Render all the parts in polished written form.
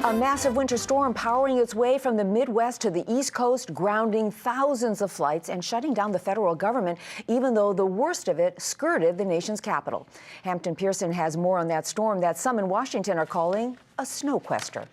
A massive winter storm powering its way from the Midwest to the East Coast, grounding thousands of flights and shutting down the federal government, even though the worst of it skirted the nation's capital. Hampton Pearson has more on that storm that some in Washington are calling a SnowQuester.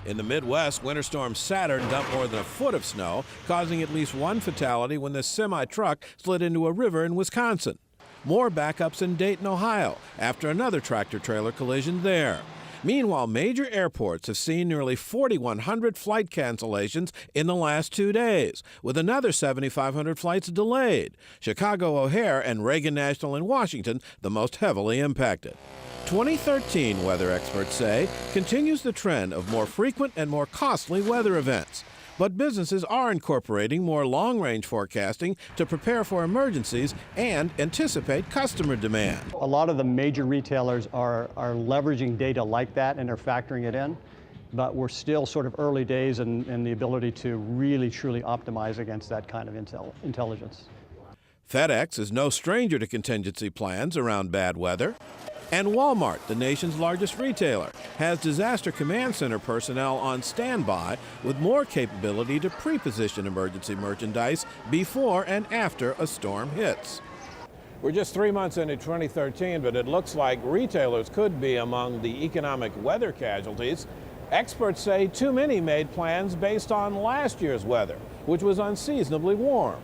In the Midwest, Winter Storm Saturn dumped more than a foot of snow, causing at least one fatality when the semi-truck slid into a river in Wisconsin. More backups in Dayton, Ohio, after another tractor-trailer collision there. Meanwhile, major airports have seen nearly 4,100 flight cancellations in the last 2 days, with another 7,500 flights delayed. Chicago O'Hare and Reagan National in Washington the most heavily impacted. 2013, weather experts say, continues the trend of more frequent and more costly weather events. But businesses are incorporating more long-range forecasting to prepare for emergencies and anticipate customer demand. A lot of the major retailers are leveraging data like that and are factoring it in, but we're still sort of early days in the ability to really truly optimize against that kind of intelligence. FedEx is no stranger to contingency plans around bad weather. And Walmart, the nation's largest retailer, has disaster command center personnel on standby with more capability to pre-position emergency merchandise before and after a storm hits. We're just 3 months into 2013, but it looks like retailers could be among the economic weather casualties. Experts say too many made plans based on last year's weather, which was unseasonably warm.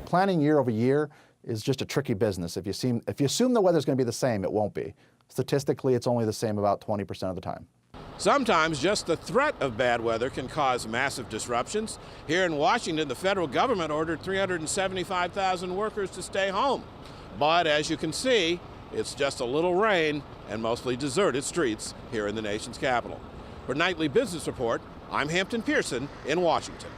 Planning year over year is just a tricky business. If you assume the weather's going to be the same, it won't be. Statistically, it's only the same about 20% of the time. Sometimes just the threat of bad weather can cause massive disruptions. Here in Washington, the federal government ordered 375,000 workers to stay home. But as you can see, it's just a little rain and mostly deserted streets here in the nation's capital. For Nightly Business Report, I'm Hampton Pearson in Washington.